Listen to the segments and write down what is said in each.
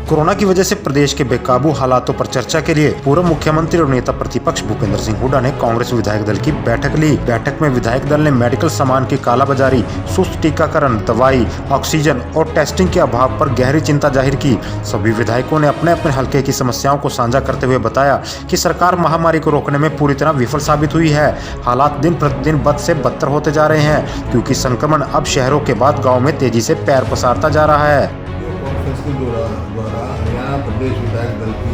Corona की वजह से प्रदेश के बेकाबू हालातों पर चर्चा के लिए पूर्व मुख्यमंत्री और नेता प्रतिपक्ष भूपेंद्र सिंह हुड्डा ने कांग्रेस विधायक दल की बैठक ली। बैठक में विधायक दल ने मेडिकल सामान की कालाबाजारी, सुस्त टीकाकरण, दवाई, ऑक्सीजन और टेस्टिंग के अभाव पर गहरी चिंता जाहिर की। सभी विधायकों ने अपने अपने हलके की समस्याओं को साझा करते हुए बताया कि सरकार महामारी को रोकने में पूरी तरह विफल साबित हुई है। हालात दिन प्रतिदिन बद से बदतर होते जा रहे हैं क्योंकि संक्रमण अब शहरों के बाद गाँव में तेजी से पैर पसारता जा रहा है। द्वारा हरियाणा प्रदेश विधायक दल की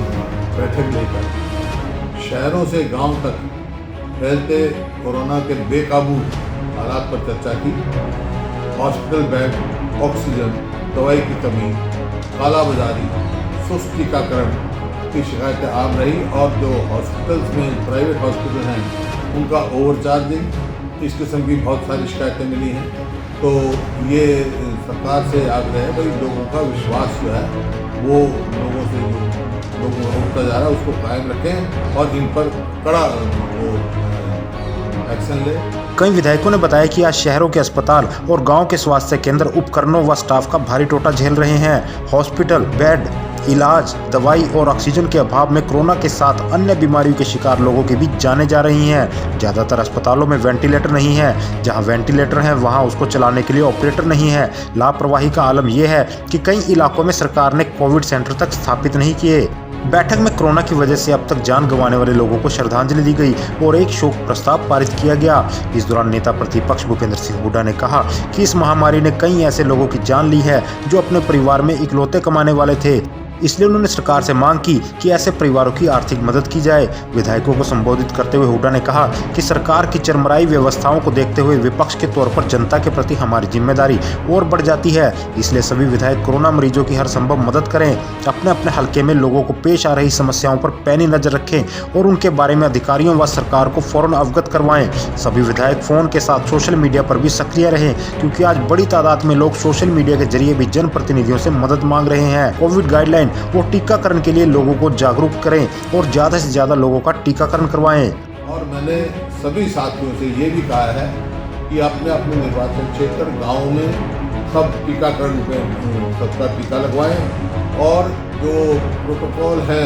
बैठक लेकर शहरों से गांव तक फैलते कोरोना के बेकाबू हालात पर चर्चा की। हॉस्पिटल बेड, ऑक्सीजन, दवाई की कमी, कालाबाजारी, सुस्त टीकाकरण की शिकायतें आम रही और जो हॉस्पिटल्स में प्राइवेट हॉस्पिटल हैं उनका ओवरचार्जिंग, इस किस्म की बहुत सारी शिकायतें मिली हैं। तो ये सरकार से आग्रह है भाई लोगों का विश्वास जो है वो लोगों का उठता जा रहा है उसको कायम रखें और इन पर कड़ा एक्शन ले। कई विधायकों ने बताया कि आज शहरों के अस्पताल और गांव के स्वास्थ्य केंद्र उपकरणों व स्टाफ का भारी टोटा झेल रहे हैं। हॉस्पिटल बेड, इलाज, दवाई और ऑक्सीजन के अभाव में कोरोना के साथ अन्य बीमारियों के शिकार लोगों की भी जानें जा रही हैं। ज़्यादातर अस्पतालों में वेंटिलेटर नहीं है, जहां वेंटिलेटर है वहां उसको चलाने के लिए ऑपरेटर नहीं है। लापरवाही का आलम यह है कि कई इलाकों में सरकार ने कोविड सेंटर तक स्थापित नहीं किए। बैठक में कोरोना की वजह से अब तक जान गंवाने वाले लोगों को श्रद्धांजलि दी गई और एक शोक प्रस्ताव पारित किया गया। इस दौरान नेता प्रतिपक्ष भूपेंद्र सिंह हुड्डा ने कहा कि इस महामारी ने कई ऐसे लोगों की जान ली है जो अपने परिवार में इकलौते कमाने वाले थे, इसलिए उन्होंने सरकार से मांग की कि ऐसे परिवारों की आर्थिक मदद की जाए। विधायकों को संबोधित करते हुए हुड्डा ने कहा कि सरकार की चरमराई व्यवस्थाओं को देखते हुए विपक्ष के तौर पर जनता के प्रति हमारी जिम्मेदारी और बढ़ जाती है, इसलिए सभी विधायक कोरोना मरीजों की हर संभव मदद करें, अपने अपने हलके में लोगों को पेश आ रही समस्याओं पर पैनी नजर रखें और उनके बारे में अधिकारियों व सरकार को फौरन अवगत करवाएं। सभी विधायक फोन के साथ सोशल मीडिया पर भी सक्रिय रहें क्योंकि आज बड़ी तादाद में लोग सोशल मीडिया के जरिए भी जनप्रतिनिधियों से मदद मांग रहे हैं। कोविड गाइडलाइन और टीकाकरण के लिए लोगों को जागरूक करें और ज्यादा से ज्यादा लोगों का टीकाकरण करवाएं। और मैंने सभी साथियों से ये भी कहा है कि अपने अपने निर्वाचन क्षेत्र गाँव में सब टीकाकरण पे सबका टीका लगवाएं और जो प्रोटोकॉल है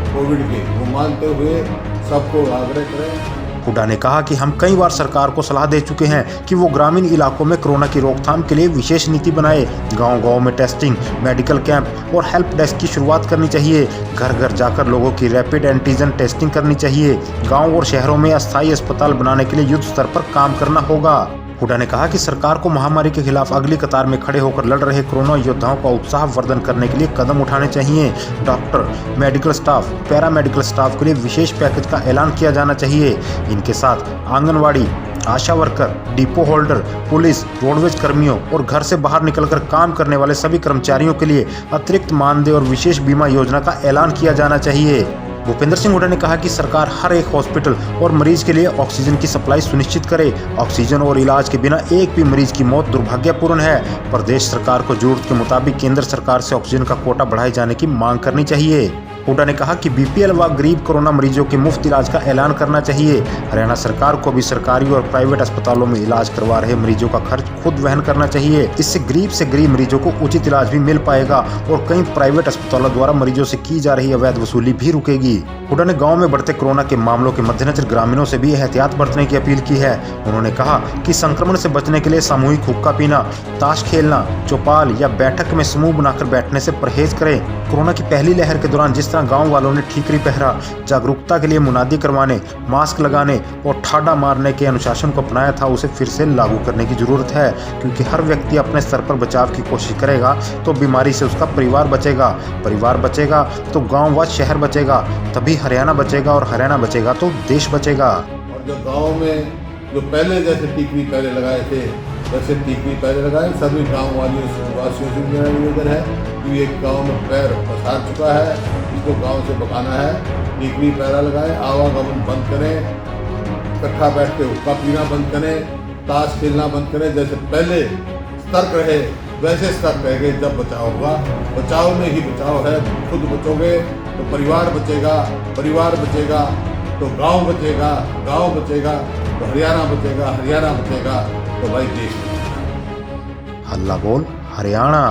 कोविड के वो मानते हुए सबको आग्रह करें। हुड्डा ने कहा कि हम कई बार सरकार को सलाह दे चुके हैं कि वो ग्रामीण इलाकों में कोरोना की रोकथाम के लिए विशेष नीति बनाए। गांव-गांव में टेस्टिंग, मेडिकल कैंप और हेल्प डेस्क की शुरुआत करनी चाहिए। घर घर जाकर लोगों की रैपिड एंटीजन टेस्टिंग करनी चाहिए। गांव और शहरों में अस्थायी अस्पताल बनाने के लिए युद्ध स्तर पर काम करना होगा। हुड्डा ने कहा कि सरकार को महामारी के खिलाफ अगली कतार में खड़े होकर लड़ रहे कोरोना योद्धाओं का उत्साह वर्धन करने के लिए कदम उठाने चाहिए। Doctor, medical staff, para medical staff के लिए विशेष पैकेज का ऐलान किया जाना चाहिए। इनके साथ anganwadi, ASHA worker, depot holder, police, roadways कर्मियों और घर से बाहर निकलकर काम करने वाले सभी कर्मचारियों के लिए अतिरिक्त मानदेय और विशेष बीमा योजना का ऐलान किया जाना चाहिए। भूपेंद्र सिंह हुड्डा ने कहा कि सरकार हर एक हॉस्पिटल और मरीज के लिए ऑक्सीजन की सप्लाई सुनिश्चित करे। ऑक्सीजन और इलाज के बिना एक भी मरीज की मौत दुर्भाग्यपूर्ण है। प्रदेश सरकार को जरूरत के मुताबिक केंद्र सरकार से ऑक्सीजन का कोटा बढ़ाए जाने की मांग करनी चाहिए। हुड्डा ने कहा कि बीपीएल व गरीब कोरोना मरीजों के मुफ्त इलाज का ऐलान करना चाहिए। हरियाणा सरकार को भी सरकारी और प्राइवेट अस्पतालों में इलाज करवा रहे मरीजों का खर्च खुद वहन करना चाहिए। इससे गरीब से गरीब मरीजों को उचित इलाज भी मिल पाएगा और कई प्राइवेट अस्पतालों द्वारा मरीजों से की जा रही अवैध वसूली भी रुकेगी। हुड्डा ने गाँव में बढ़ते कोरोना के मामलों के मद्देनजर ग्रामीणों से भी एहतियात बरतने की अपील की है। उन्होंने कहा कि संक्रमण से बचने के लिए सामूहिक हुक्का पीना, ताश खेलना, चौपाल या बैठक में समूह बनाकर बैठने से परहेज करें। कोरोना की पहली लहर के दौरान जिस तरह गांव वालों ने ठीकरी पहरा, जागरूकता के लिए मुनादी करवाने, मास्क लगाने और ठाडा मारने के अनुशासन को अपनाया था, उसे फिर से लागू करने की जरूरत है क्योंकि हर व्यक्ति अपने स्तर पर बचाव की कोशिश करेगा तो बीमारी से उसका परिवार बचेगा, परिवार बचेगा तो गांव व शहर बचेगा, तभी हरियाणा बचेगा और हरियाणा बचेगा तो देश बचेगा। और जो गाँव में जो पहले जैसे टीकरी पहले लगाए थे वैसे टीकरी पहले लगाए। सभी गाँव वासियों से मेरा निवेदन है कि एक गाँव में पैर पसार चुका है, इसको गांव से भगाना है। टीकरी पैरा लगाएं, आवागमन बंद करें, इकट्ठा बैठ के हुक्का पीना बंद करें, ताश खेलना बंद करें। जैसे पहले सतर्क रहे वैसे सतर्क रहेंगे। जब बचाव होगा, बचाव में ही बचाव है। खुद बचोगे तो परिवार बचेगा, परिवार बचेगा तो गांव बचेगा, गांव बचेगा तो हरियाणा बचेगा, हरियाणा बचेगा तो भाई देश बचेगा। हल्ला बोल हरियाणा।